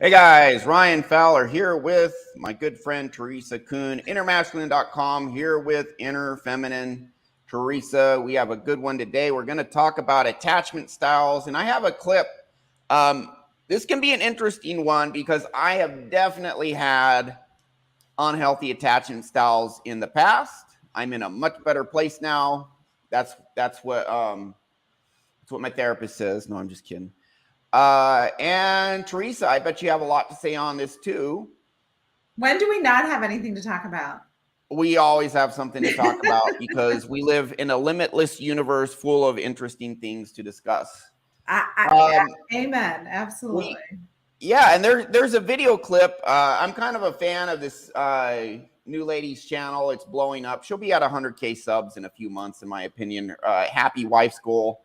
Hey guys, Ryan Fowler here with my good friend Teresa Kuhn, innermasculine.com, here with Inner Feminine Teresa. We have a good one today. We're going to talk about attachment styles, and I have a clip. This can be an interesting one because I have definitely had unhealthy attachment styles in the past. I'm in a much better place now. That's what my therapist says. No, I'm just kidding. And Teresa, I bet you have a lot to say on this too. When do we not have anything to talk about? We always have something to talk about because we live in a limitless universe full of interesting things to discuss. Amen. Absolutely. And there's a video clip. I'm kind of a fan of this new lady's channel. It's blowing up. She'll be at 100K subs in a few months, in my opinion. Happy Wife's Goal.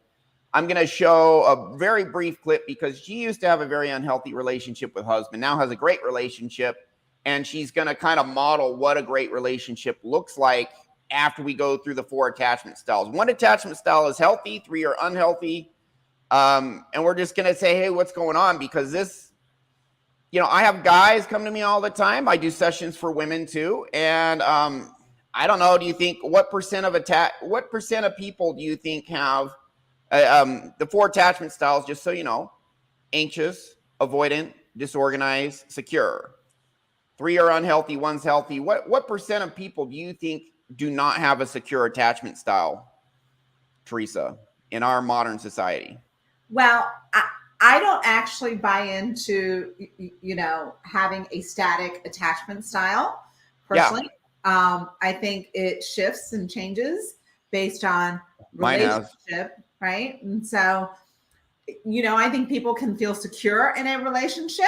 I'm going to show a very brief clip because she used to have a very unhealthy relationship with husband, now has a great relationship, and she's going to kind of model what a great relationship looks like after we go through the 4 attachment styles. 1 attachment style is healthy, 3 are unhealthy. And we're just going to say, hey, what's going on? Because this, I have guys come to me all the time. I do sessions for women too. And I don't know, do you think, what percent of people do you think have the 4 attachment styles, just so you know: anxious, avoidant, disorganized, secure. 3 are unhealthy, 1's healthy. What percent of people do you think do not have a secure attachment style, Teresa, in our modern society? Well, I don't actually buy into, having a static attachment style personally. Yeah. I think it shifts and changes based on relationship. Right. And so, I think people can feel secure in a relationship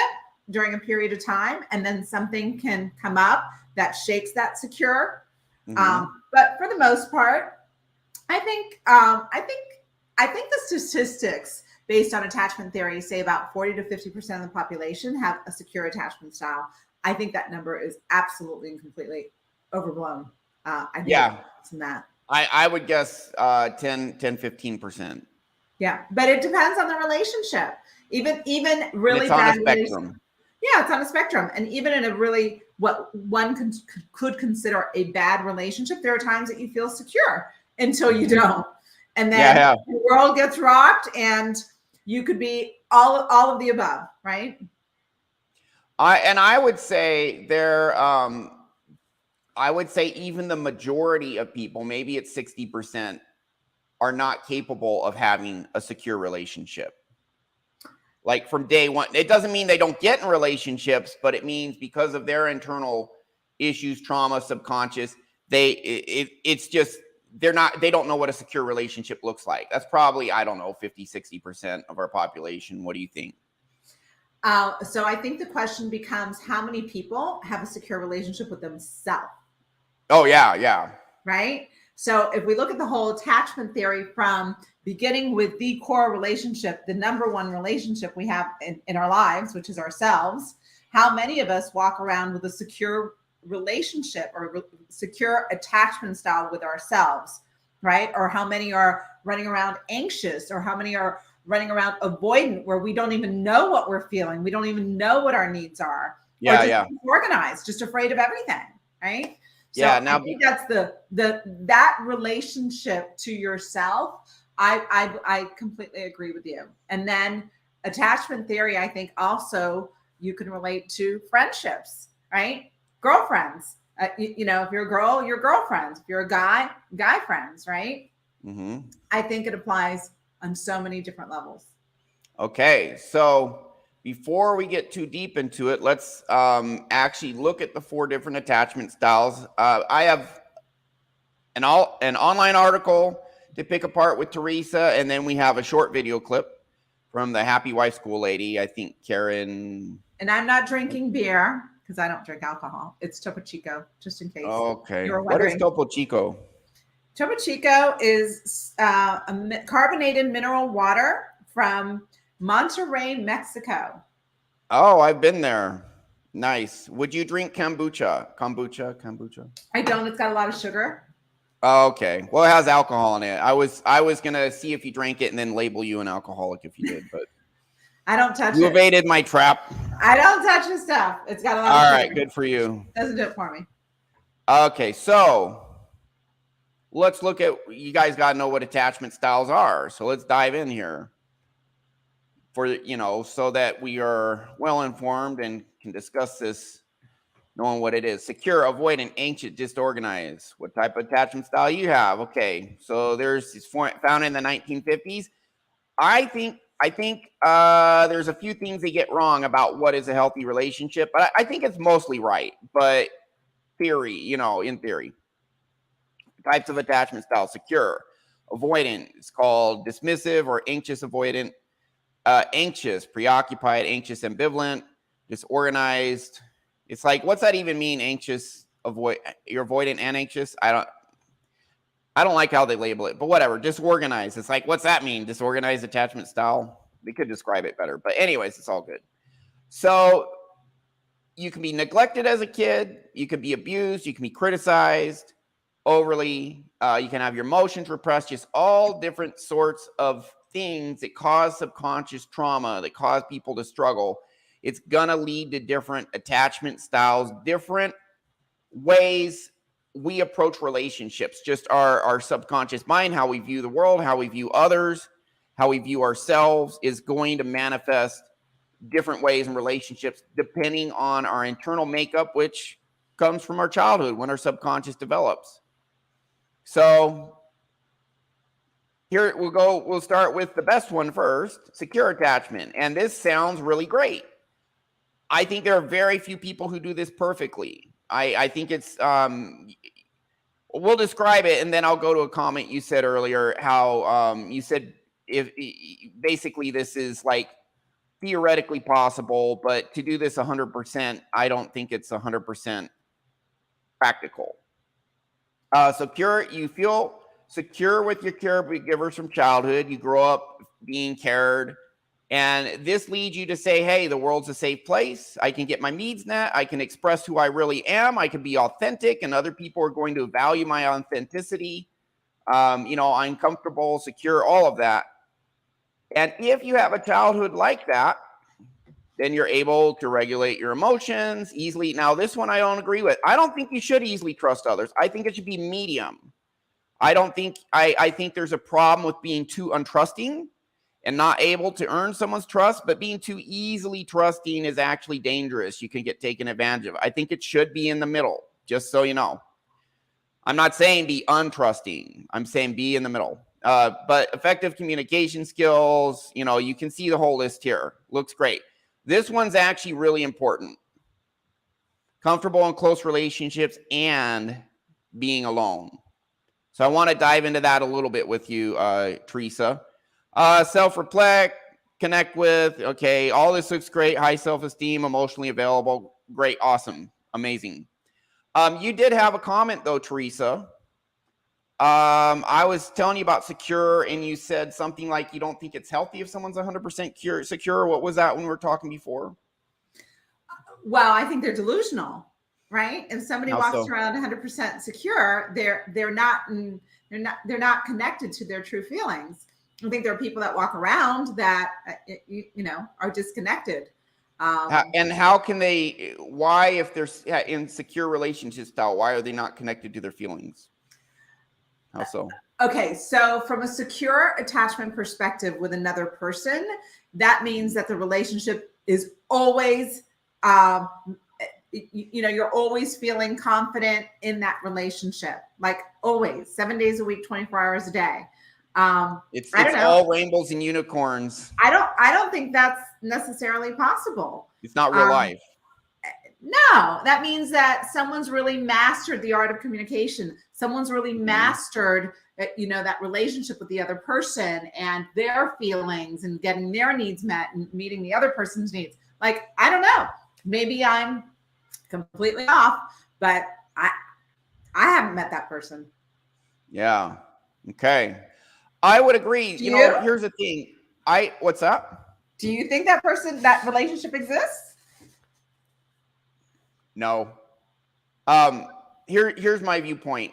during a period of time, and then something can come up that shakes that secure. Mm-hmm. But for the most part, I think the statistics based on attachment theory say about 40 to 50% of the population have a secure attachment style. I think that number is absolutely and completely overblown. I think it's in that. I would guess 10-15%. Yeah, but it depends on the relationship. Even really bad relationship. Yeah, it's on a spectrum. And even in a really, what one could consider a bad relationship, there are times that you feel secure until you don't. And then the world gets rocked and you could be all of the above, right? I would say I would say even the majority of people, maybe it's 60%, are not capable of having a secure relationship. Like from day one. It doesn't mean they don't get in relationships, but it means because of their internal issues, trauma, subconscious, they don't know what a secure relationship looks like. That's probably, 50-60% of our population. What do you think? So I think the question becomes, how many people have a secure relationship with themselves? Oh, yeah. Right? So if we look at the whole attachment theory from beginning with the core relationship, the number one relationship we have in our lives, which is ourselves, how many of us walk around with a secure relationship or secure attachment style with ourselves, right? Or how many are running around anxious, or how many are running around avoidant, where we don't even know what we're feeling. We don't even know what our needs are. Yeah. Disorganized, just afraid of everything, right? So I think that's that relationship to yourself. I completely agree with you. And then attachment theory, I think also you can relate to friendships, right? Girlfriends. If you're a girl, your girlfriends. If you're a guy friends, right? Mm-hmm. I think it applies on so many different levels. Okay, so before we get too deep into it, let's actually look at the 4 different attachment styles. I have an online article to pick apart with Teresa, and then we have a short video clip from the Happy Wife School lady, I think Karen. And I'm not drinking beer because I don't drink alcohol. It's Topo Chico, just in case. Okay. What is Topo Chico? Topo Chico is a carbonated mineral water from Monterrey, Mexico. Oh, I've been there. Nice. Would you drink kombucha? Kombucha? I don't. It's got a lot of sugar. Oh, okay. Well, it has alcohol in it. I was gonna see if you drank it and then label you an alcoholic if you did, but I don't touch You it. evaded my trap. I don't touch his stuff. It's got a lot All of right, sugar. good for you. Doesn't do it for me. Okay, so let's look at, you guys got to know what attachment styles are. So let's dive in here for, so that we are well informed and can discuss this knowing what it is. Secure, avoidant, anxious, disorganized. What type of attachment style you have? Okay, so it's found in the 1950s. I think there's a few things they get wrong about what is a healthy relationship, but I think it's mostly right. But theory, in theory. Types of attachment style: secure, avoidant. It's called dismissive or anxious avoidant. Anxious, preoccupied, anxious, ambivalent, disorganized. It's like, what's that even mean? Anxious, you're avoidant and anxious. I don't like how they label it, but whatever. Disorganized. It's like, what's that mean? Disorganized attachment style. They could describe it better, but anyways, it's all good. So you can be neglected as a kid. You can be abused. You can be criticized overly. You can have your emotions repressed. Just all different sorts of things that cause subconscious trauma, that cause people to struggle. It's gonna lead to different attachment styles, different ways we approach relationships, just our subconscious mind, how we view the world, how we view others, how we view ourselves is going to manifest different ways in relationships depending on our internal makeup, which comes from our childhood when our subconscious develops. So here we'll start with the best one first, secure attachment. And this sounds really great. I think there are very few people who do this perfectly. I think it's we'll describe it, and then I'll go to a comment you said earlier, how you said if basically this is like theoretically possible, but to do this 100%, I don't think it's 100% practical. Secure, you feel secure with your caregivers from childhood. You grow up being cared. And this leads you to say, hey, the world's a safe place. I can get my needs met. I can express who I really am. I can be authentic, and other people are going to value my authenticity. I'm comfortable, secure, all of that. And if you have a childhood like that, then you're able to regulate your emotions easily. Now, this one I don't agree with. I don't think you should easily trust others. I think it should be medium. I think there's a problem with being too untrusting and not able to earn someone's trust, but being too easily trusting is actually dangerous. You can get taken advantage of. I think it should be in the middle, just so you know. I'm not saying be untrusting. I'm saying be in the middle. But effective communication skills, you can see the whole list here. Looks great. This one's actually really important. Comfortable in close relationships and being alone. So I want to dive into that a little bit with you, Teresa. Self-reflect, connect with, okay, all this looks great. High self-esteem, emotionally available. Great, awesome, amazing. You did have a comment though, Teresa. I was telling you about secure, and you said something like you don't think it's healthy if someone's 100% secure. What was that when we were talking before? Well, I think they're delusional, right? If somebody How so? So? Around 100% secure, they're not connected to their true feelings. I think there are people that walk around that are disconnected. And how can they? Why, if they're in secure relationship style, why are they not connected to their feelings? How so? Okay, so from a secure attachment perspective with another person, that means that the relationship is always, you're always feeling confident in that relationship, like always, 7 days a week, 24 hours a day. It's all rainbows and unicorns. I don't think that's necessarily possible. It's not real life. No, that means that someone's really mastered the art of communication. Someone's really mastered, that relationship with the other person and their feelings and getting their needs met and meeting the other person's needs. Like, I don't know, maybe I'm completely off, but I haven't met that person. Yeah. Okay. I would agree. Here's the thing. What's up? Do you think that relationship exists? No. Here's my viewpoint.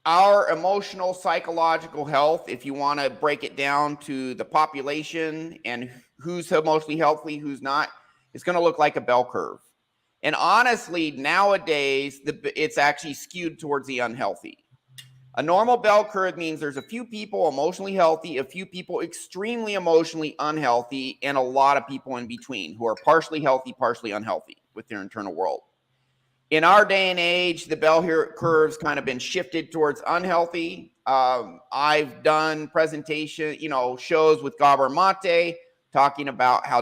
our emotional, psychological health, if you want to break it down to the population and who's emotionally healthy, who's not, it's going to look like a bell curve. And honestly, nowadays, it's actually skewed towards the unhealthy. A normal bell curve means there's a few people emotionally healthy, a few people extremely emotionally unhealthy, and a lot of people in between who are partially healthy, partially unhealthy with their internal world. In our day and age, the bell curve's kind of been shifted towards unhealthy. I've done presentation, shows with Gabor Mate talking about how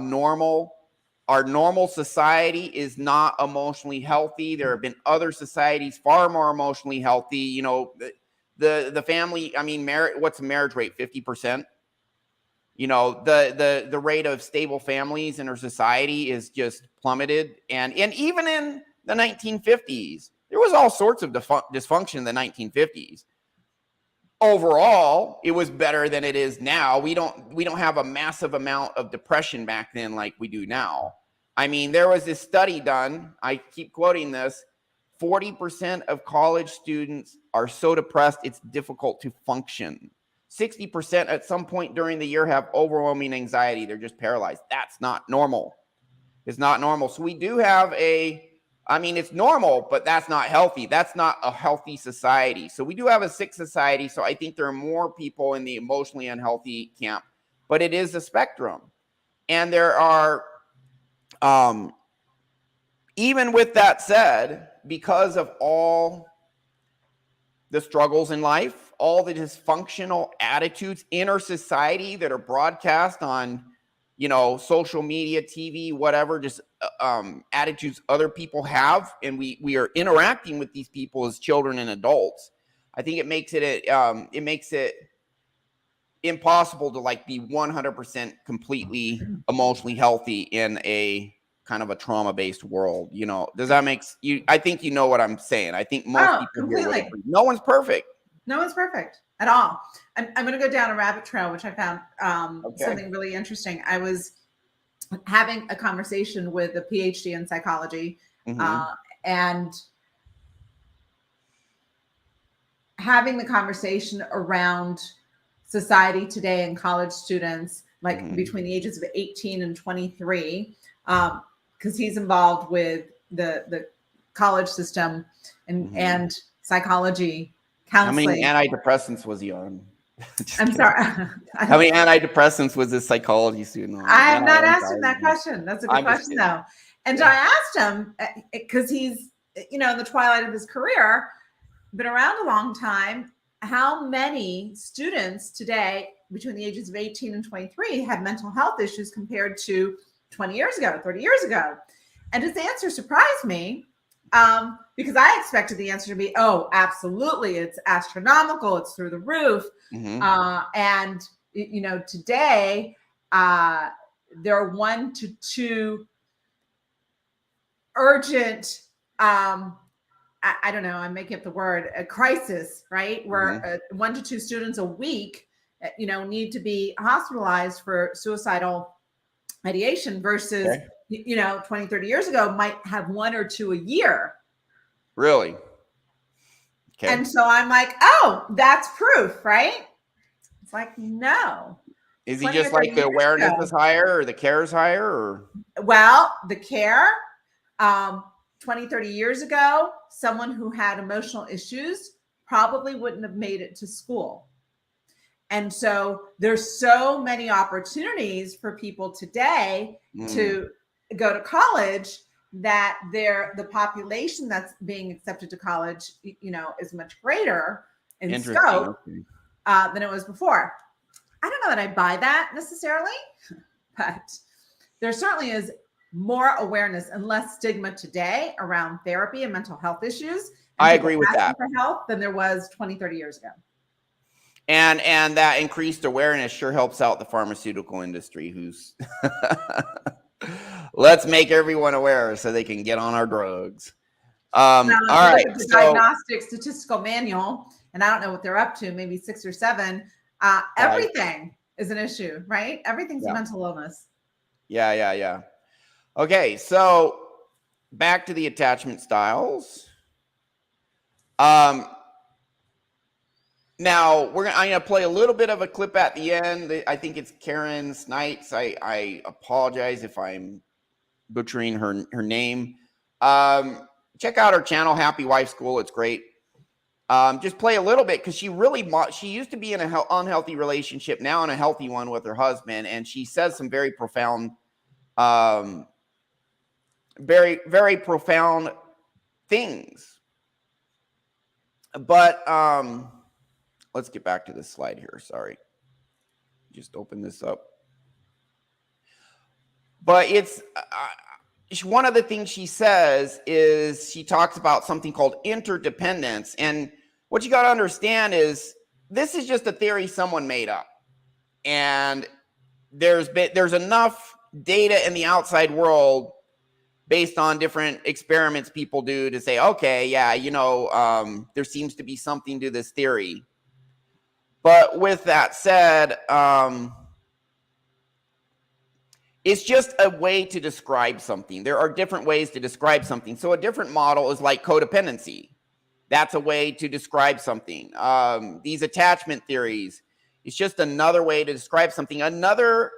our normal society is not emotionally healthy. There have been other societies far more emotionally healthy. The family, what's the marriage rate? 50%. The rate of stable families in our society is just plummeted. And even in the 1950s, there was all sorts of dysfunction in the 1950s. Overall, it was better than it is now. We don't have a massive amount of depression back then like we do now. There was this study done, I keep quoting this, 40% of college students are so depressed it's difficult to function. 60% at some point during the year have overwhelming anxiety. They're just paralyzed. That's not normal. It's not normal. So we do have it's normal, but that's not healthy. That's not a healthy society. So we do have a sick society. So I think there are more people in the emotionally unhealthy camp, but it is a spectrum. And there are, even with that said, because of all the struggles in life, all the dysfunctional attitudes in our society that are broadcast on, social media, TV, whatever, just attitudes other people have, and we are interacting with these people as children and adults. I think it makes it impossible to be 100% completely emotionally healthy in a kind of a trauma-based world. Does that make you? I think you know what I'm saying. I think most people here would agree. No one's perfect. No one's perfect at all. I'm going to go down a rabbit trail, which I found something really interesting. I was having a conversation with a PhD in psychology, and having the conversation around society today and college students, between the ages of 18 and 23, because he's involved with the college system and psychology counseling. How many antidepressants was he on? I'm sorry. How many antidepressants was this psychology student on? I have not asked him that question. That's a good question, though. And I asked him, because he's, in the twilight of his career, been around a long time, how many students today between the ages of 18 and 23 have mental health issues compared to 20 years ago, 30 years ago? And his answer surprised me, because I expected the answer to be, oh, absolutely, it's astronomical, it's through the roof. And today there are 1 to 2 urgent, I don't know, I'm making up the word, a crisis, right? Where 1 to 2 students a week, need to be hospitalized for suicidal ideation versus 20, 30 years ago might have 1 or 2 a year. Really? Okay. And so I'm like, oh, that's proof, right? It's like, no. Is he just like the awareness is higher or the care is higher? Or? Well, the care, 20, 30 years ago, someone who had emotional issues probably wouldn't have made it to school. And so there's so many opportunities for people today to go to college that the population that's being accepted to college, is much greater in scope than it was before. I don't know that I buy that necessarily, but there certainly is more awareness and less stigma today around therapy and mental health issues. I agree with that. For health than there was 20, 30 years ago. And that increased awareness sure helps out the pharmaceutical industry, who's let's make everyone aware so they can get on our drugs. All right. The diagnostic statistical manual, and I don't know what they're up to, maybe 6 or 7. Everything is an issue, right? Everything's a mental illness. Yeah. Okay, so back to the attachment styles. Now I'm gonna play a little bit of a clip at the end. I think it's Karen Snites. I apologize if I'm butchering her name. Check out her channel, Happy Wife School. It's great. Just play a little bit because she used to be in an unhealthy relationship, now in a healthy one with her husband, and she says some very profound, very, very profound things. But let's get back to this slide here. Sorry. Just open this up. But it's one of the things she says is she talks about something called interdependence. And what you got to understand is this is just a theory someone made up. And there's enough data in the outside world based on different experiments people do to say, okay, yeah, there seems to be something to this theory. But with that said, it's just a way to describe something. There are different ways to describe something. So a different model is like codependency. That's a way to describe something. These attachment theories, it's just another way to describe something. Another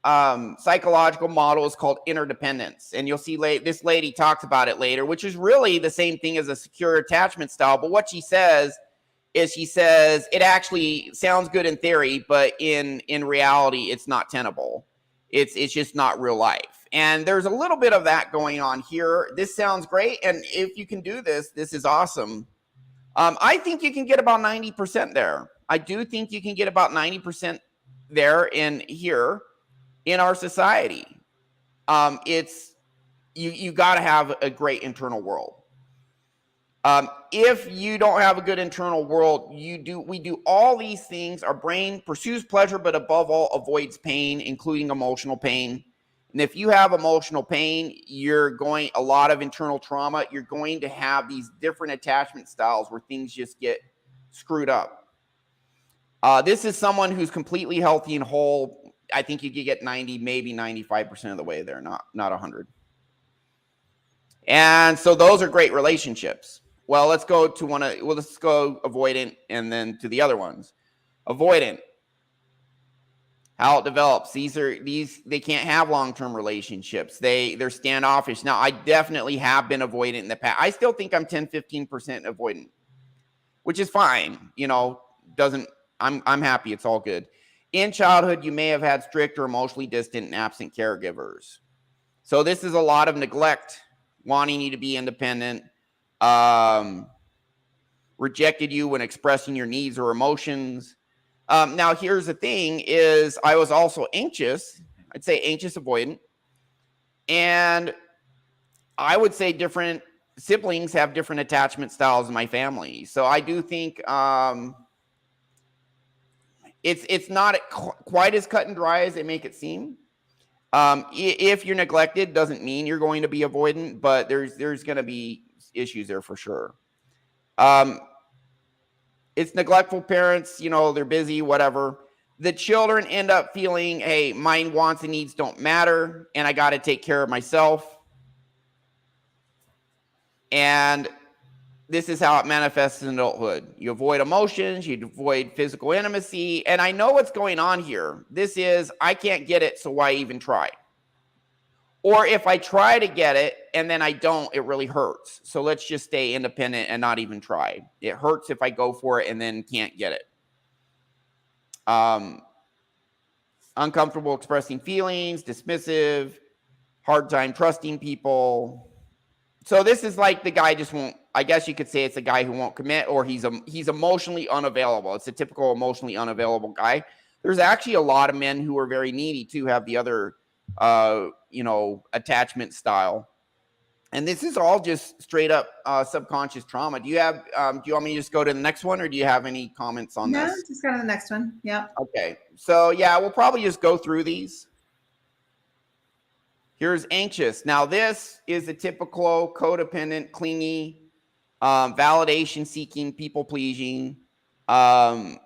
psychological model is called interdependence. And you'll see this lady talks about it later, which is really the same thing as a secure attachment style. But what she says is it actually sounds good in theory, but in reality, it's not tenable. It's just not real life. And there's a little bit of that going on here. This sounds great. And if you can do this, this is awesome. I think you can get about 90% there. I do think you can get about 90% there in our society. It's you got to have a great internal world. If you don't have a good internal world, we do all these things. Our brain pursues pleasure, but above all avoids pain, including emotional pain. And if you have emotional pain, a lot of internal trauma, you're going to have these different attachment styles where things just get screwed up. This is someone who's completely healthy and whole. I think you could get 90, maybe 95% of the way there, not 100. And so those are great relationships. Well, let's go avoidant and then to the other ones. Avoidant, how it develops. They can't have long-term relationships. They're standoffish. Now, I definitely have been avoidant in the past. I still think I'm 10-15% avoidant, which is fine. I'm happy. It's all good. In childhood, you may have had strict or emotionally distant and absent caregivers. So this is a lot of neglect, wanting you to be independent, rejected you when expressing your needs or emotions. Now, here's the thing is I was also anxious. I'd say anxious avoidant. And I would say different siblings have different attachment styles in my family. So I do think it's not quite as cut and dry as they make it seem. If you're neglected, doesn't mean you're going to be avoidant, but there's going to be issues there for sure. It's neglectful parents, they're busy, whatever. The children end up feeling, hey, my wants and needs don't matter, and I got to take care of myself. And this is how it manifests in adulthood. You avoid emotions, you avoid physical intimacy, and I know what's going on here. This is, I can't get it, so why even try? Or if I try to get it and then I don't, it really hurts. So let's just stay independent and not even try. It hurts if I go for it and then can't get it. Uncomfortable expressing feelings, dismissive, hard time trusting people. So this is like the guy just won't, I guess you could say it's a guy who won't commit, or he's emotionally unavailable. It's a typical emotionally unavailable guy. There's actually a lot of men who are very needy too, have the other attachment style. And this is all just straight up subconscious trauma. Do you want me to just go to the next one, or do you have any comments on this? No, just go to the next one. Yeah. Okay. So yeah, we'll probably just go through these. Here's anxious. Now this is a typical codependent, clingy, validation seeking, people pleasing, fear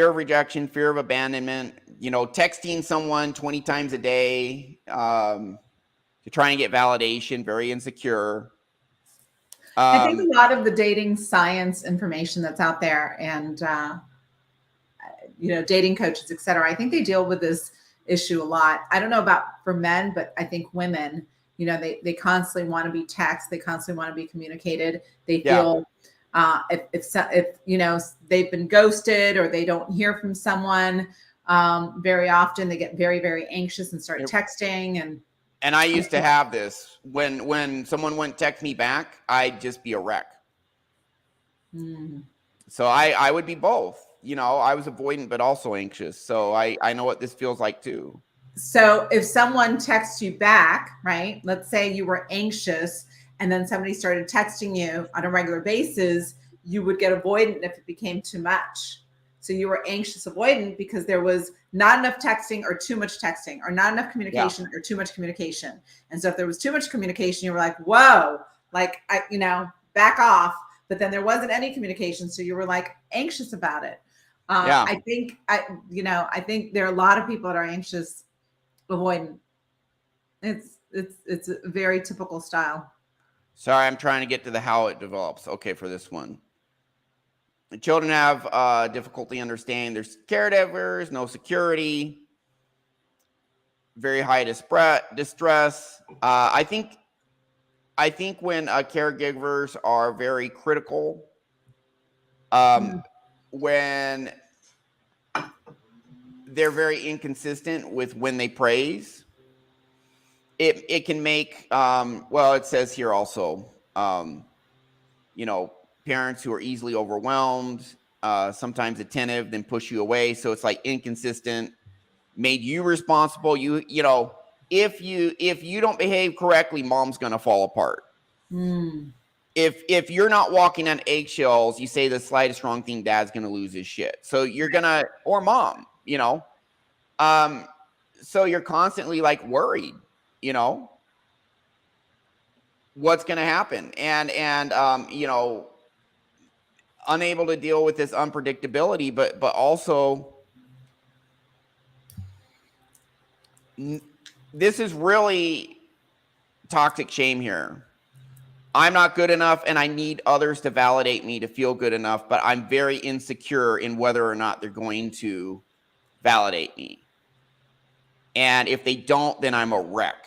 of rejection, fear of abandonment, texting someone 20 times a day to try and get validation, very insecure. I think a lot of the dating science information that's out there, and dating coaches, et cetera, I think they deal with this issue a lot. I don't know about for men, but I think women, they constantly want to be texted, they constantly want to be communicated. They feel if they've been ghosted or they don't hear from someone very often, they get very, very anxious and start texting. And I used to have this when someone wouldn't text me back, I'd just be a wreck. So I would be both. I was avoidant, but also anxious. So I know what this feels like too. So if someone texts you back, right? Let's say you were anxious and then somebody started texting you on a regular basis, you would get avoidant if it became too much. So you were anxious avoidant because there was not enough texting or too much texting, or not enough communication or too much communication. And so if there was too much communication, you were like, whoa, like, back off. But then there wasn't any communication. So you were like anxious about it. I think there are a lot of people that are anxious avoidant. It's a very typical style. Sorry, I'm trying to get to the how it develops. Okay, for this one. The children have difficulty understanding their caregivers, no security, very high distress. I think when caregivers are very critical, when they're very inconsistent with when they praise, it can make it says here also, parents who are easily overwhelmed, sometimes attentive, then push you away. So it's like inconsistent, made you responsible. If you don't behave correctly, mom's gonna fall apart. If you're not walking on eggshells, you say the slightest wrong thing, dad's gonna lose his shit. So you're gonna, or mom, so you're constantly like worried, what's gonna happen, and unable to deal with this unpredictability, but also this is really toxic shame here. I'm not good enough and I need others to validate me to feel good enough, but I'm very insecure in whether or not they're going to validate me. And if they don't, then I'm a wreck.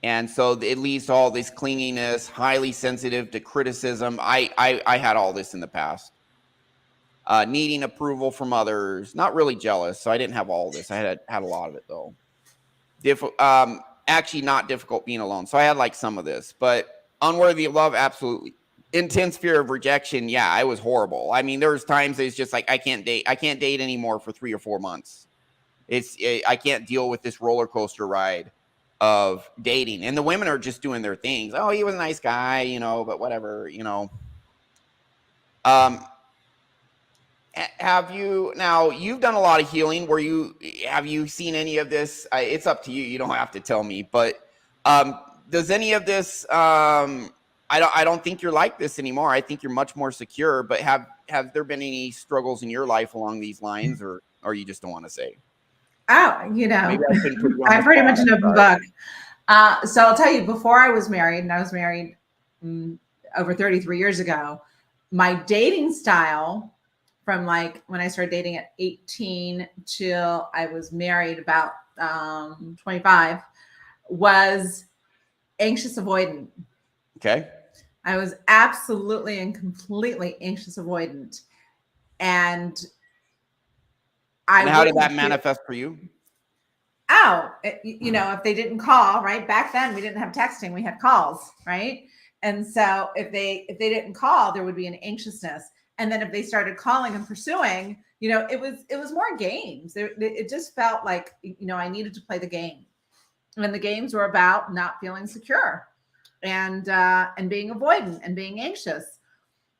And so it leads to all this clinginess, highly sensitive to criticism. I had all this in the past. Needing approval from others, not really jealous. So I didn't have all this. I had a lot of it though. Actually not difficult being alone. So I had like some of this, but unworthy of love, absolutely. Intense fear of rejection. Yeah, I was horrible. I mean, there was times it's just like, I can't date anymore for 3 or 4 months. I can't deal with this roller coaster ride of dating, and the women are just doing their things. Oh, he was a nice guy, but whatever, you've done a lot of healing. Have you seen any of this? It's up to you. You don't have to tell me, but does any of this, I don't think you're like this anymore. I think you're much more secure, but have there been any struggles in your life along these lines, or you just don't want to say? Oh, I pretty much know the book. So I'll tell you, before I was married, and I was married over 33 years ago, my dating style from like when I started dating at 18 till I was married about 25 was anxious avoidant. Okay. I was absolutely and completely anxious avoidant. And how did that manifest for you? If they didn't call, right? Back then we didn't have texting, we had calls, right? And so if they didn't call, there would be an anxiousness. And then if they started calling and pursuing, it was more games. It just felt like, I needed to play the game. And the games were about not feeling secure and being avoidant and being anxious.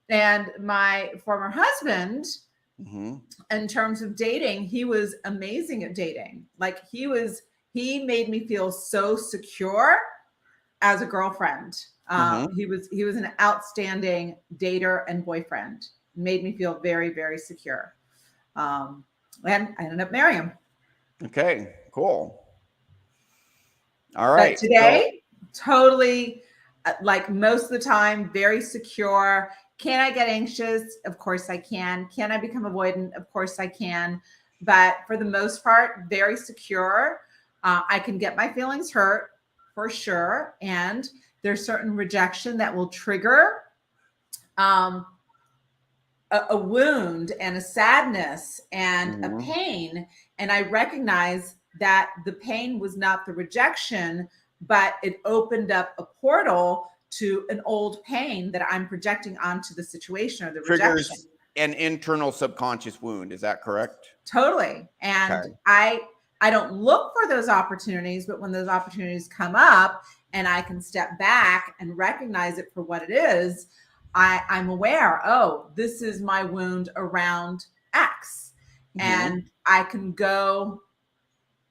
And my former husband, in terms of dating, he was amazing at dating. Like he made me feel so secure as a girlfriend. He was an outstanding dater and boyfriend. Made me feel very, very secure. And I ended up marrying him. Okay, cool. All right. But today, totally like most of the time, very secure. Can I get anxious? Of course I can. Can I become avoidant? Of course I can. But for the most part, very secure. I can get my feelings hurt for sure. And there's certain rejection that will trigger um, a wound and a sadness and a pain. And I recognize that the pain was not the rejection, but it opened up a portal to an old pain that I'm projecting onto the situation or the Triggers rejection. An internal subconscious wound. Is that correct? Totally. And Okay. I don't look for those opportunities, but when those opportunities come up and I can step back and recognize it for what it is, I'm aware, oh, this is my wound around X. And I can go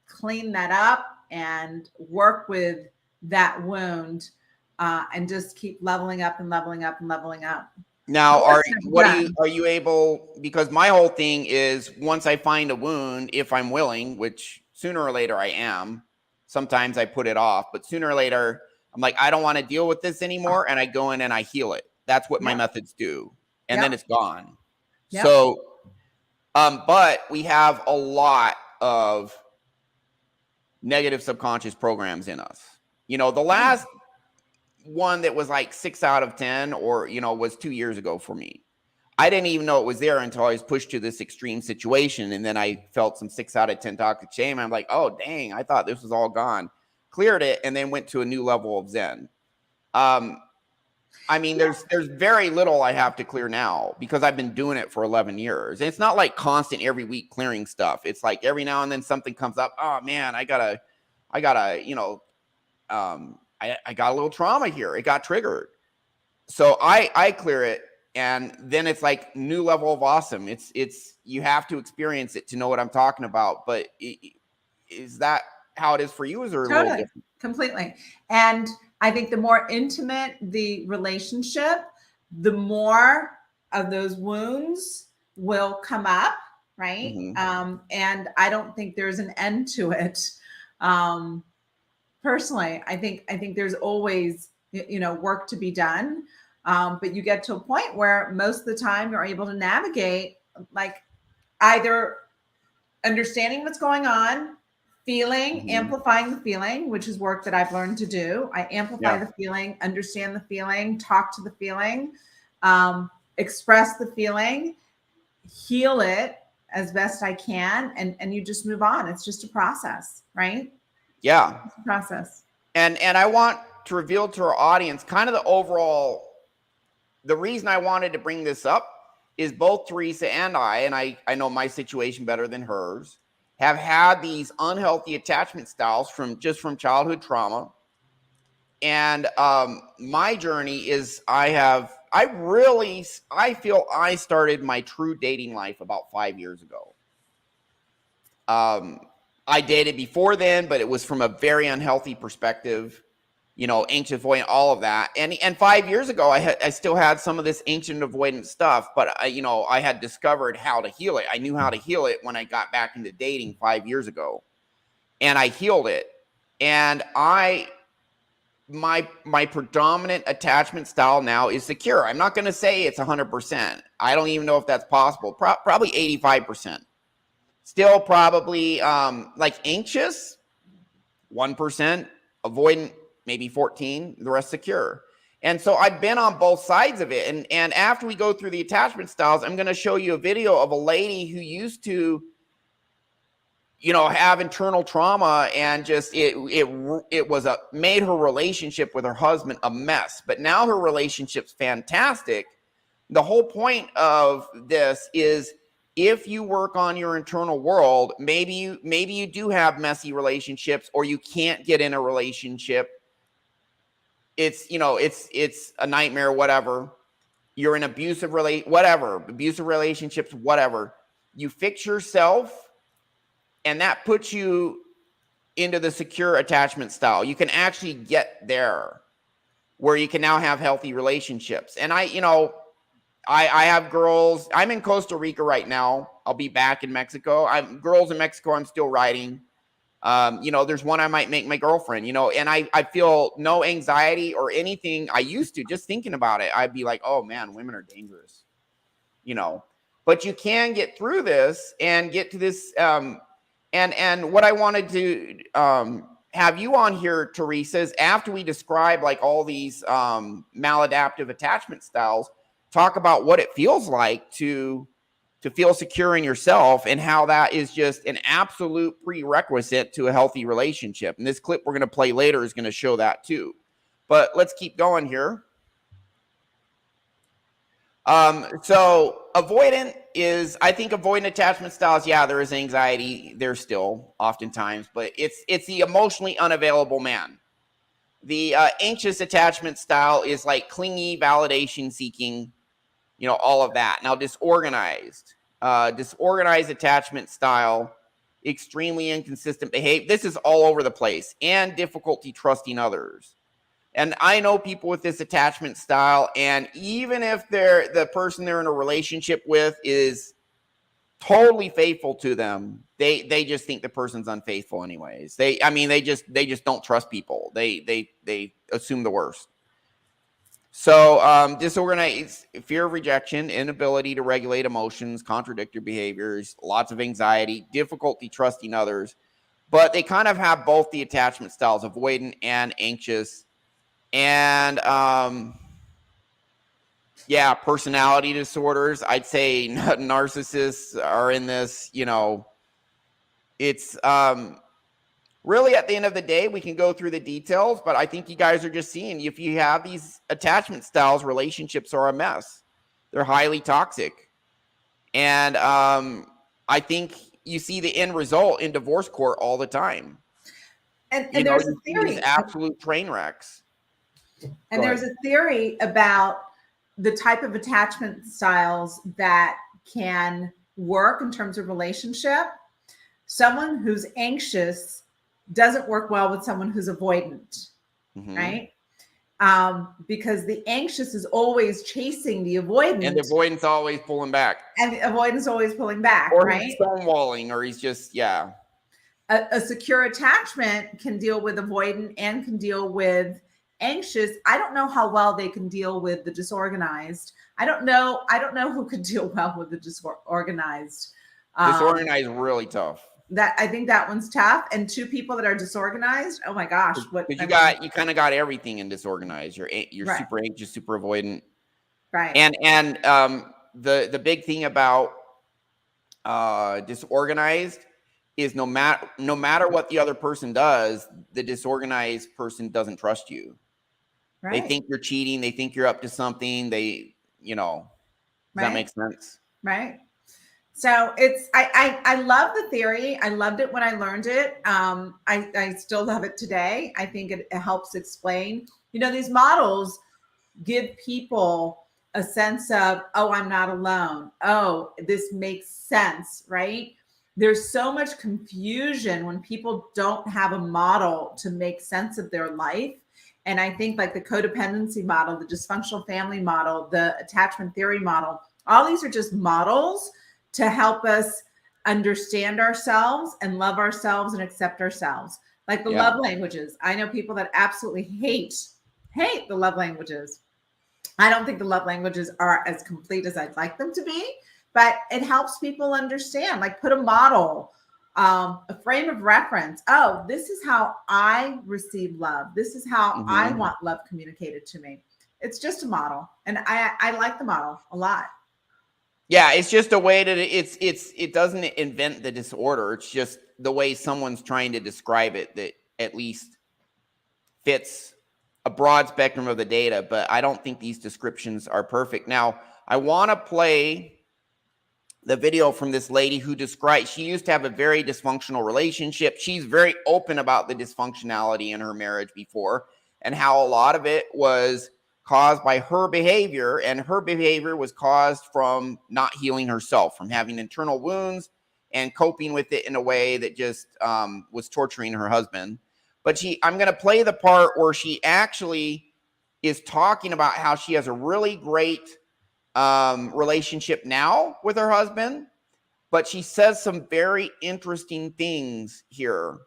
clean that up and work with that wound and just keep leveling up and leveling up and leveling up. Now, are you able, because my whole thing is once I find a wound, if I'm willing, which sooner or later I am, sometimes I put it off, but sooner or later I'm like, I don't want to deal with this anymore. And I go in and I heal it. That's what my methods do. And then it's gone. So, but we have a lot of negative subconscious programs in us. You know, the last one that was like 6 out of 10 or, you know, was 2 years ago for me. I didn't even know it was there until I was pushed to this extreme situation. And then I felt some 6 out of 10 toxic shame. I'm like, oh, dang, I thought this was all gone. Cleared it and then went to a new level of Zen. I mean, there's very little I have to clear now because I've been doing it for 11 years. And it's not like constant every week clearing stuff. It's like every now and then something comes up. Oh man, I gotta, you know, I got a little trauma here. It got triggered. So I clear it. And then it's like new level of awesome. It's, you have to experience it to know what I'm talking about. But is that how it is for you? Is there a little different? Completely. And I think the more intimate the relationship, the more of those wounds will come up, right? And I don't think there's an end to it. Personally, I think there's always, you know, work to be done. But you get to a point where most of the time you're able to navigate, like either understanding what's going on, feeling, amplifying the feeling, which is work that I've learned to do. I amplify the feeling, understand the feeling, talk to the feeling, express the feeling, heal it as best I can, and you just move on. It's just a process, right? Yeah. It's a process. And I want to reveal to our audience kind of the overall, the reason I wanted to bring this up is both Teresa and I know my situation better than hers, have had these unhealthy attachment styles from childhood trauma. And my journey is I feel I started my true dating life about 5 years ago. I dated before then, but it was from a very unhealthy perspective, you know, anxious, avoidant, all of that. And 5 years ago, I still had some of this ancient avoidant stuff, but I had discovered how to heal it. I knew how to heal it when I got back into dating 5 years ago, and I healed it. And my predominant attachment style now is secure. I'm not going to say it's 100%. I don't even know if that's possible. Probably 85%. Still probably like anxious, 1%, avoidant, maybe 14, the rest secure. And so I've been on both sides of it. And after we go through the attachment styles, I'm going to show you a video of a lady who used to, you know, have internal trauma, and just made her relationship with her husband a mess. But now her relationship's fantastic. The whole point of this is, if you work on your internal world, maybe you do have messy relationships, or you can't get in a relationship. It's, you know, it's a nightmare, whatever. You're in abusive relationships, whatever. You fix yourself, and that puts you into the secure attachment style. You can actually get there where you can now have healthy relationships. And I have girls. I'm in Costa Rica right now. I'll be back in Mexico. Girls in Mexico, I'm still writing. There's one I might make my girlfriend, and I feel no anxiety or anything. I used to, just thinking about it, I'd be like, oh man, women are dangerous, but you can get through this and get to this. And what I wanted to have you on here, Teresa, is after we describe like all these maladaptive attachment styles, talk about what it feels like to feel secure in yourself and how that is just an absolute prerequisite to a healthy relationship. And this clip we're going to play later is going to show that too. But let's keep going here. So avoidant is, I think avoidant attachment styles, yeah, there is anxiety there still oftentimes, but it's the emotionally unavailable man. The anxious attachment style is like clingy, validation seeking, all of that. Now, disorganized attachment style, extremely inconsistent behavior. This is all over the place, and difficulty trusting others. And I know people with this attachment style, and even if the person they're in a relationship with is totally faithful to them, they just think the person's unfaithful anyways. They just don't trust people. They assume the worst. So disorganized, fear of rejection, inability to regulate emotions, contradictory behaviors, lots of anxiety, difficulty trusting others. But they kind of have both the attachment styles, avoidant and anxious. And personality disorders. I'd say narcissists are in this. It's really, at the end of the day, we can go through the details, but I think you guys are just seeing, if you have these attachment styles, relationships are a mess. They're highly toxic. And I think you see the end result in divorce court all the time. And there's a theory. These absolute train wrecks. And there's a theory about the type of attachment styles that can work in terms of relationship. Someone who's anxious doesn't work well with someone who's avoidant, right? Because the anxious is always chasing the avoidant. And the avoidant's always pulling back. And the avoidant's always pulling back, or right? He's stonewalling, or he's just, A secure attachment can deal with avoidant and can deal with anxious. I don't know how well they can deal with the disorganized. I don't know who could deal well with the disorganized. Disorganized, really tough. I think that one's tough. And two people that are disorganized, oh my gosh, you kind of got everything in disorganized. You're right. Super anxious, super avoidant, right? And the big thing about disorganized is no matter what the other person does, the disorganized person doesn't trust you. Right. They think you're cheating. They think you're up to something. Does that make sense? Right. So I love the theory. I loved it when I learned it. I still love it today. I think it helps explain, these models give people a sense of, oh, I'm not alone. Oh, this makes sense, right? There's so much confusion when people don't have a model to make sense of their life. And I think like the codependency model, the dysfunctional family model, the attachment theory model, all these are just models to help us understand ourselves and love ourselves and accept ourselves. Like the love languages. I know people that absolutely hate the love languages. I don't think the love languages are as complete as I'd like them to be, but it helps people understand, like put a model, a frame of reference. Oh, this is how I receive love. This is how I want love communicated to me. It's just a model. And I like the model a lot. Yeah, it's just a way that it doesn't invent the disorder. It's just the way someone's trying to describe it that at least fits a broad spectrum of the data. But I don't think these descriptions are perfect. Now, I want to play the video from this lady who described, she used to have a very dysfunctional relationship. She's very open about the dysfunctionality in her marriage before and how a lot of it was caused by her behavior, and her behavior was caused from not healing herself, from having internal wounds and coping with it in a way that just was torturing her husband. But I'm going to play the part where she actually is talking about how she has a really great relationship now with her husband, but she says some very interesting things here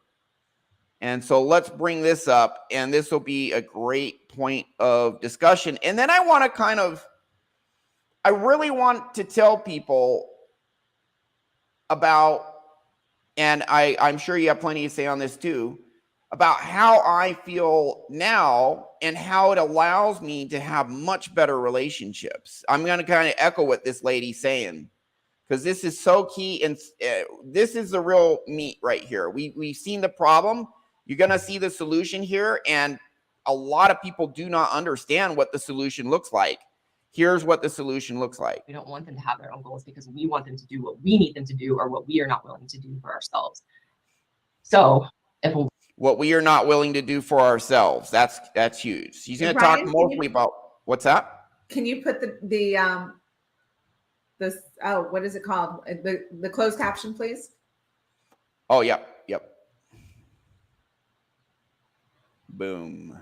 And so let's bring this up, and this will be a great point of discussion. And then I really want to tell people about, and I'm sure you have plenty to say on this too, about how I feel now and how it allows me to have much better relationships. I'm going to kind of echo what this lady's saying, because this is so key, and this is the real meat right here. We've seen the problem. You're going to see the solution here, and a lot of people do not understand what the solution looks like. Here's what the solution looks like. We don't want them to have their own goals because we want them to do what we need them to do or what we are not willing to do for ourselves. So what we are not willing to do for ourselves, that's huge. She's going to talk mostly about, what's that? Can you put what is it called? The closed caption, please. Oh, yep. Boom.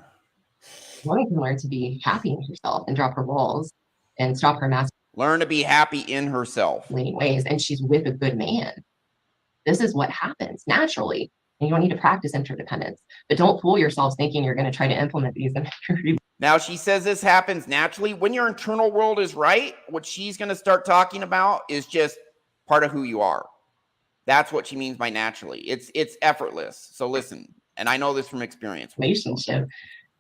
Women can learn to be happy in herself and drop her walls and stop her masculine. Learn to be happy in herself. Ways, and she's with a good man. This is what happens naturally. And you don't need to practice interdependence. But don't fool yourselves thinking you're going to try to implement these. Now, she says this happens naturally. When your internal world is right, what she's going to start talking about is just part of who you are. That's what she means by naturally. It's effortless. So listen, and I know this from experience. Relationship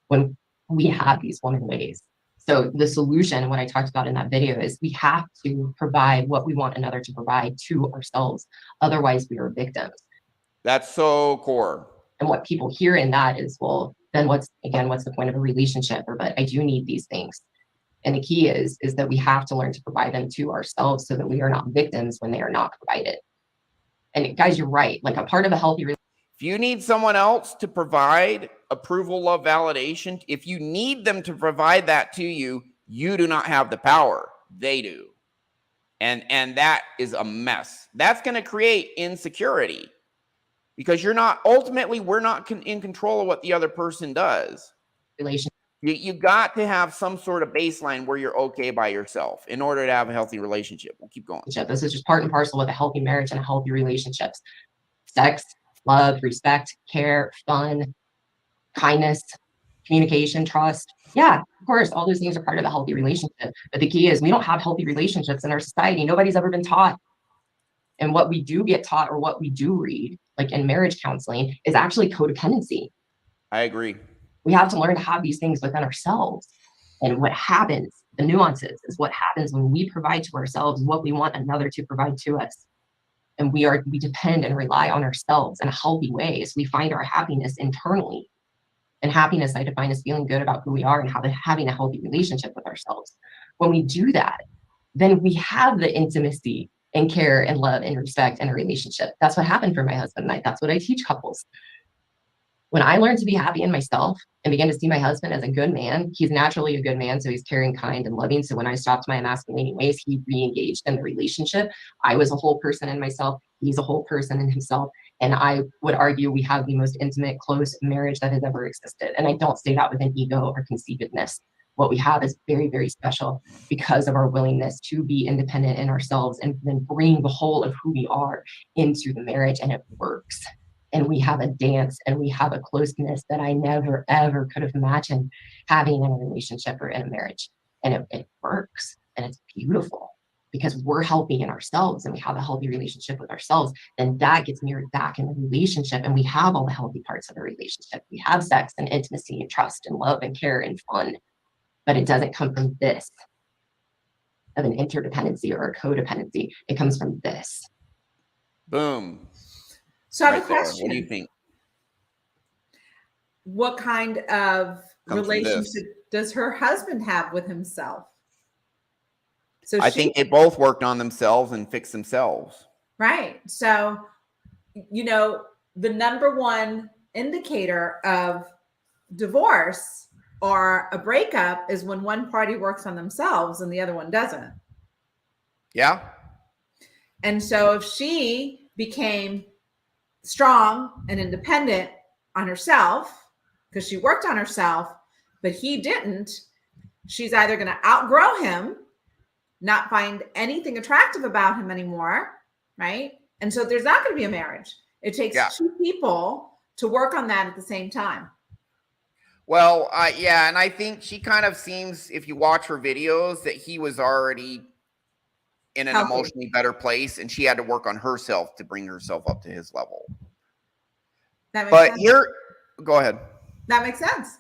when we have these woman ways. So the solution, what I talked about in that video, is we have to provide what we want another to provide to ourselves. Otherwise, we are victims. That's so core. And what people hear in that is, well, then what's the point of a relationship? But I do need these things. And the key is that we have to learn to provide them to ourselves so that we are not victims when they are not provided. And guys, you're right. Like a part of a healthy relationship. If you need someone else to provide approval, love, validation, if you need them to provide that to you, you do not have the power. They do. And that is a mess. That's going to create insecurity because we're not in control of what the other person does. You got to have some sort of baseline where you're okay by yourself in order to have a healthy relationship. We'll keep going. This is just part and parcel with a healthy marriage and a healthy relationships. Sex, love, respect, care, fun, kindness, communication, trust. Yeah, of course, all those things are part of a healthy relationship. But the key is we don't have healthy relationships in our society. Nobody's ever been taught. And what we do get taught or what we do read, like in marriage counseling, is actually codependency. I agree. We have to learn to have these things within ourselves. And what happens, the nuances, is what happens when we provide to ourselves what we want another to provide to us. And we depend and rely on ourselves in a healthy way. So we find our happiness internally. And happiness I define as feeling good about who we are and having a healthy relationship with ourselves. When we do that, then we have the intimacy and care and love and respect in a relationship. That's what happened for my husband and I. That's what I teach couples. When I learned to be happy in myself and began to see my husband as a good man, he's naturally a good man. So he's caring, kind, and loving. So when I stopped my emasculating ways, he re-engaged in the relationship. I was a whole person in myself. He's a whole person in himself. And I would argue we have the most intimate, close marriage that has ever existed. And I don't say that with an ego or conceitedness. What we have is very, very special because of our willingness to be independent in ourselves and then bring the whole of who we are into the marriage, and it works. And we have a dance and we have a closeness that I never, ever could have imagined having in a relationship or in a marriage. And it works and it's beautiful because we're healthy in ourselves and we have a healthy relationship with ourselves. Then that gets mirrored back in the relationship and we have all the healthy parts of the relationship. We have sex and intimacy and trust and love and care and fun, but it doesn't come from this of an interdependency or a codependency. It comes from this. Boom. So I have a question. What do you think? What kind of relationship does her husband have with himself? So I think they both worked on themselves and fixed themselves. Right. So, the number one indicator of divorce or a breakup is when one party works on themselves and the other one doesn't. Yeah. And so if she became strong and independent on herself because she worked on herself, but he didn't, she's either going to outgrow him, not find anything attractive about him anymore, right? And so there's not going to be a marriage. It takes two people to work on that at the same time. Well, yeah, and I think she kind of seems, if you watch her videos, that he was already in an Healthy. emotionally better place, and she had to work on herself to bring herself up to his level. That makes But sense. go ahead. That makes sense.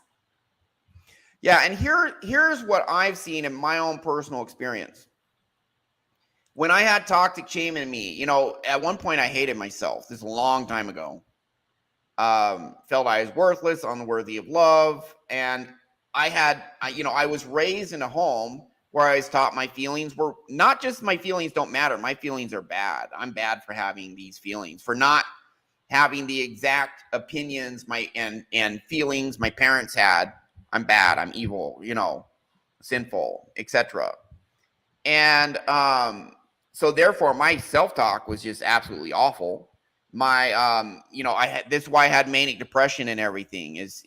Yeah, and here's what I've seen in my own personal experience. When I had toxic shame in me, you know, at one point I hated myself. This is a long time ago. Felt I was worthless, unworthy of love, and I was raised in a home where I was taught my feelings were not just my feelings don't matter. My feelings are bad. I'm bad for having these feelings, for not having the exact opinions and feelings my parents had. I'm bad. I'm evil. You know, sinful, etc. And so therefore, my self-talk was just absolutely awful. My this is why I had manic depression and everything is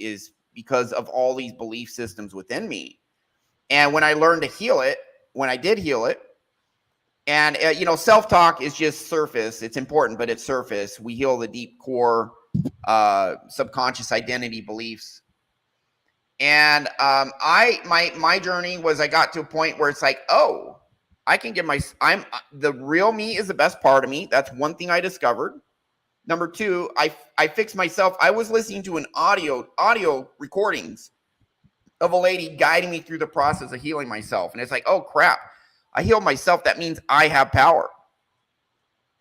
because of all these belief systems within me. And when I learned to heal it, when I did heal it, and self-talk is just surface. It's important, but it's surface. We heal the deep core subconscious identity beliefs. And my journey was, I got to a point where it's like, oh, I can get the real me is the best part of me. That's one thing I discovered. Number two, I fixed myself. I was listening to an audio recordings of a lady guiding me through the process of healing myself. And it's like, oh crap, I healed myself. That means I have power.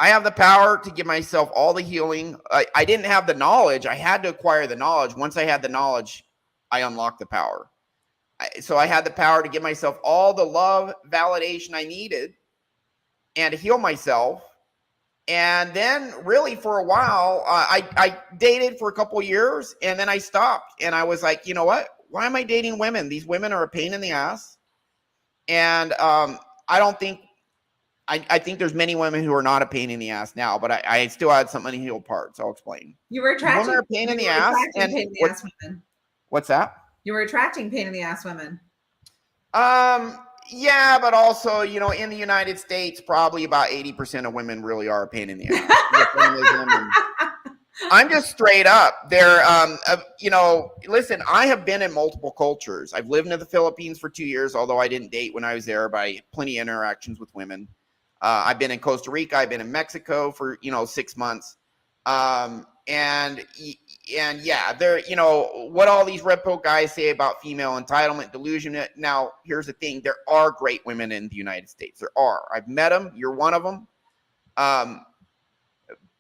I have the power to give myself all the healing. I didn't have the knowledge. I had to acquire the knowledge. Once I had the knowledge, I unlocked the power. So I had the power to give myself all the love, validation I needed and to heal myself. And then really for a while, I dated for a couple of years and then I stopped. And I was like, you know what? Why am I dating women? These women are a pain in the ass. And I don't think, I think there's many women who are not a pain in the ass now, but I still had some unhealed parts. I'll explain. You were attracting women are a pain in the ass. And pain in the ass women. What's that? You were attracting pain in the ass women. Yeah, but also, in the United States, probably about 80% of women really are a pain in the ass. I'm just straight up. Listen, I have been in multiple cultures. I've lived in the Philippines for 2 years, although I didn't date when I was there, but I had plenty of interactions with women. I've been in Costa Rica. I've been in Mexico for, 6 months. And yeah, there, what all these red pill guys say about female entitlement, delusion. Now, here's the thing. There are great women in the United States. There are. I've met them. You're one of them.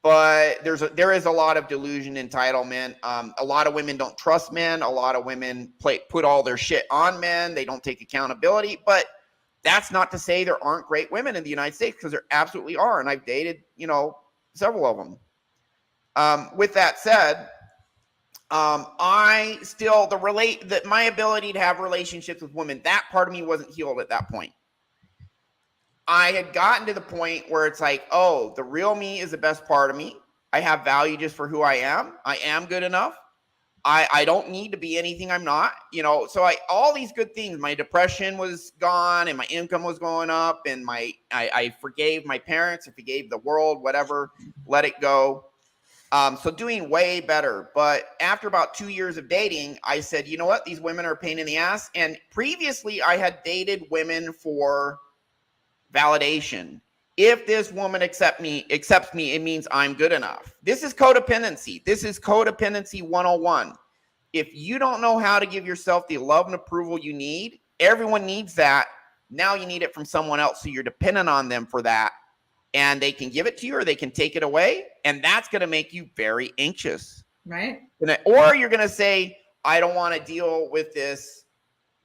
But there is a lot of delusion, entitlement. A lot of women don't trust men. A lot of women put all their shit on men. They don't take accountability. But that's not to say there aren't great women in the United States, because there absolutely are. And I've dated, several of them. With that said, my ability to have relationships with women, that part of me wasn't healed at that point. I had gotten to the point where it's like, oh, the real me is the best part of me. I have value just for who I am. I am good enough. I don't need to be anything I'm not, so all these good things, my depression was gone and my income was going up and I forgave my parents, I forgave the world, whatever, let it go. So doing way better. But after about 2 years of dating, I said, you know what? These women are a pain in the ass. And previously I had dated women for validation. If this woman accepts me, it means I'm good enough. This is codependency. This is codependency 101. If you don't know how to give yourself the love and approval you need, everyone needs that. Now you need it from someone else. So you're dependent on them for that. And they can give it to you or they can take it away. And that's going to make you very anxious. Right. Or you're going to say, I don't want to deal with this.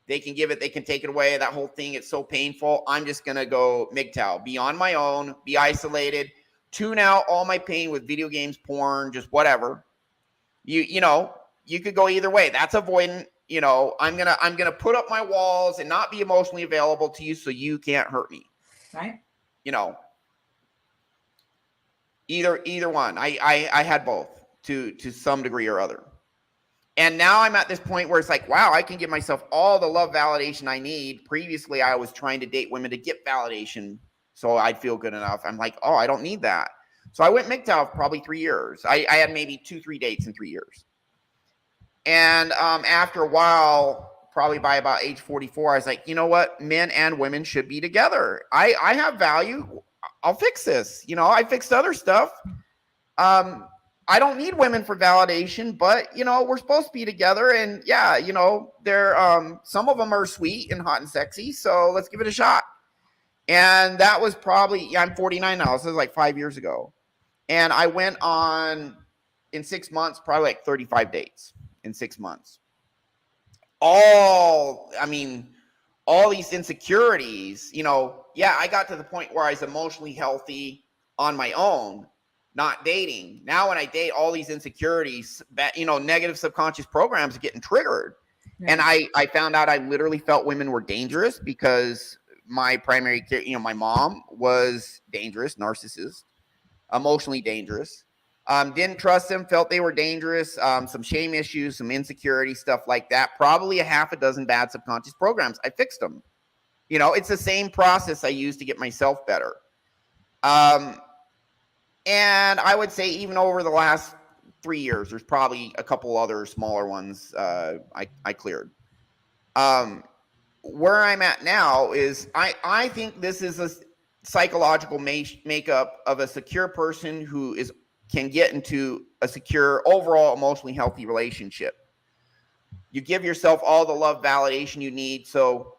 They can give it, they can take it away. That whole thing, it's so painful. I'm just going to go MGTOW, be on my own, be isolated, tune out all my pain with video games, porn, just whatever. You could go either way. That's avoidant. I'm going to put up my walls and not be emotionally available to you so you can't hurt me. Right. Either one. I had both to some degree or other. And now I'm at this point where it's like, wow, I can give myself all the love validation I need. Previously, I was trying to date women to get validation so I'd feel good enough. I'm like, oh, I don't need that. So I went MGTOW for probably 3 years. I had maybe 2-3 dates in 3 years. And after a while, probably by about age 44, I was like, you know what? Men and women should be together. I have value. I'll fix this. You know, I fixed other stuff. I don't need women for validation, but you know, we're supposed to be together. And yeah, you know, they're some of them are sweet and hot and sexy. So let's give it a shot. And that was probably, yeah, I'm 49 now. So this was like 5 years ago. And I went on in 6 months, probably like 35 dates in 6 months. All these insecurities, you know, yeah, I got to the point where I was emotionally healthy on my own, not dating. Now, when I date, all these insecurities, you know, negative subconscious programs are getting triggered. Yeah. And I found out I literally felt women were dangerous because my primary care, you know, my mom was dangerous, narcissist, emotionally dangerous. Didn't trust them, felt they were dangerous, some shame issues, some insecurity, stuff like that. Probably a half a dozen bad subconscious programs. I fixed them. You know, it's the same process I use to get myself better. And I would say even over the last 3 years, there's probably a couple other smaller ones I cleared. Where I'm at now is I think this is a psychological makeup of a secure person who can get into a secure, overall emotionally healthy relationship. You give yourself all the love validation you need. So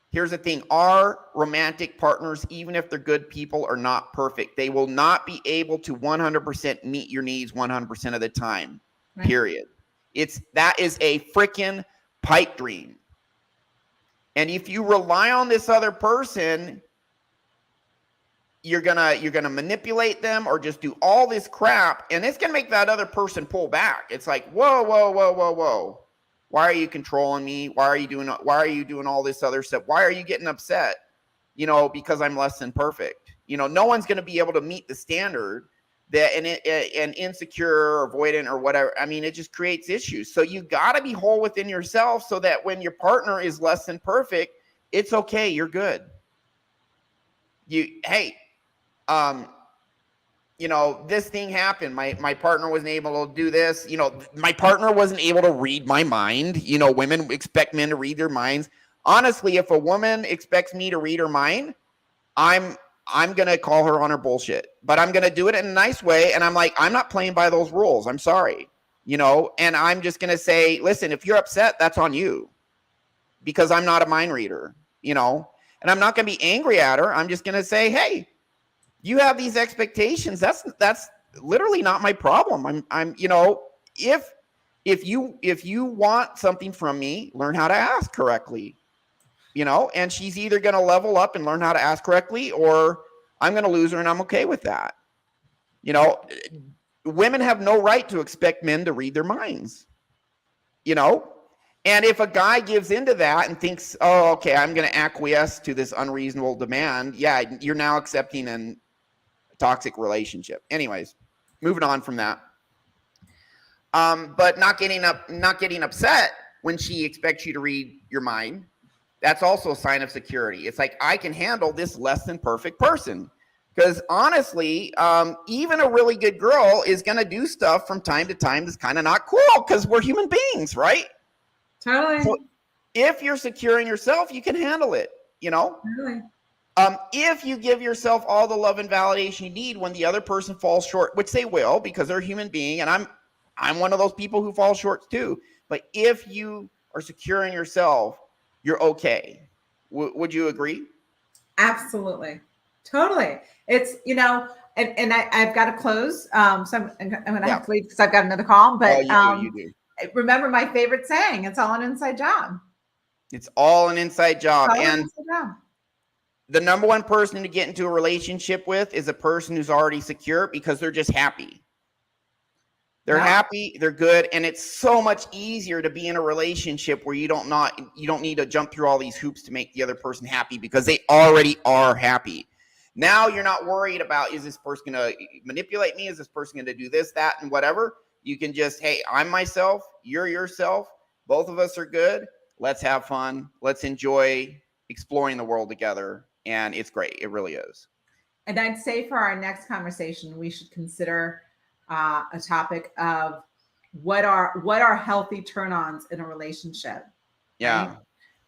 here's the thing. Our romantic partners, even if they're good people, are not perfect. They will not be able to 100% meet your needs 100% of the time, right. Period. That is a freaking pipe dream. And if you rely on this other person, you're gonna manipulate them or just do all this crap, and it's gonna make that other person pull back. It's like, whoa. Why are you controlling me? Why are you doing all this other stuff? Why are you getting upset? You know, because I'm less than perfect. You know, no one's gonna be able to meet the standard that an insecure or avoidant or whatever. I mean, it just creates issues. So you gotta be whole within yourself so that when your partner is less than perfect, it's okay, you're good. You know, this thing happened. My partner wasn't able to do this. You know, my partner wasn't able to read my mind. You know, women expect men to read their minds. Honestly, if a woman expects me to read her mind, I'm going to call her on her bullshit. But I'm going to do it in a nice way. And I'm like, I'm not playing by those rules. I'm sorry. You know, and I'm just going to say, listen, if you're upset, that's on you. Because I'm not a mind reader, you know. And I'm not going to be angry at her. I'm just going to say, hey, you have these expectations. That's literally not my problem. I'm you know, if you want something from me, learn how to ask correctly. You know, and she's either going to level up and learn how to ask correctly, or I'm going to lose her, and I'm okay with that. You know, women have no right to expect men to read their minds. You know, and if a guy gives into that and thinks, oh, okay, I'm going to acquiesce to this unreasonable demand, yeah, you're now accepting a toxic relationship. Anyways, moving on from that. But not getting upset when she expects you to read your mind. That's also a sign of security. It's like, I can handle this less than perfect person. Because honestly, even a really good girl is going to do stuff from time to time that's kind of not cool because we're human beings, right? Totally. So if you're secure in yourself, you can handle it, you know? Totally. If you give yourself all the love and validation you need when the other person falls short, which they will because they're a human being, and I'm one of those people who fall short too. But if you are secure in yourself, you're okay. Would you agree? Absolutely. Totally. It's, you know, and I've got to close. So I'm going to have to leave because I've got another call. But you do. Remember my favorite saying, it's all an inside job. It's all an inside job. And the number one person to get into a relationship with is a person who's already secure because they're just happy. They're happy, they're good, and it's so much easier to be in a relationship where you don't need to jump through all these hoops to make the other person happy because they already are happy. Now you're not worried about, is this person going to manipulate me? Is this person going to do this, that, and whatever? You can just, hey, I'm myself, you're yourself, both of us are good. Let's have fun. Let's enjoy exploring the world together. And it's great. It really is. And I'd say for our next conversation, we should consider a topic of what are healthy turn-ons in a relationship. Yeah. Right?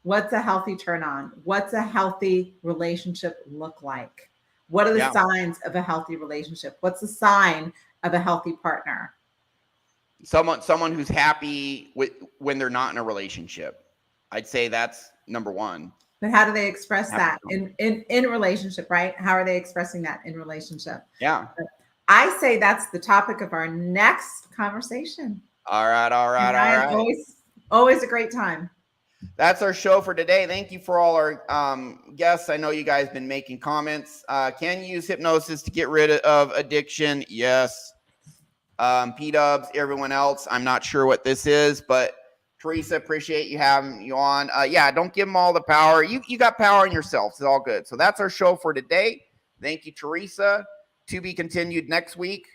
What's a healthy turn-on? What's a healthy relationship look like? What are the signs of a healthy relationship? What's the sign of a healthy partner? Someone who's happy when they're not in a relationship. I'd say that's number one. But how do they express that in relationship, right? How are they expressing that in relationship? Yeah. I say that's the topic of our next conversation. All right. Always a great time. That's our show for today. Thank you for all our guests. I know you guys been making comments. Can you use hypnosis to get rid of addiction? Yes. P-Dubs, everyone else, I'm not sure what this is, but Teresa, appreciate you having you on. Yeah, don't give them all the power. You got power in yourself. It's all good. So that's our show for today. Thank you, Teresa. To be continued next week.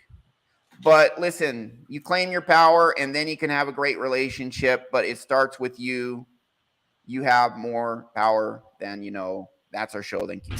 But listen, you claim your power and then you can have a great relationship, but it starts with you. You have more power than you know. That's our show. Thank you.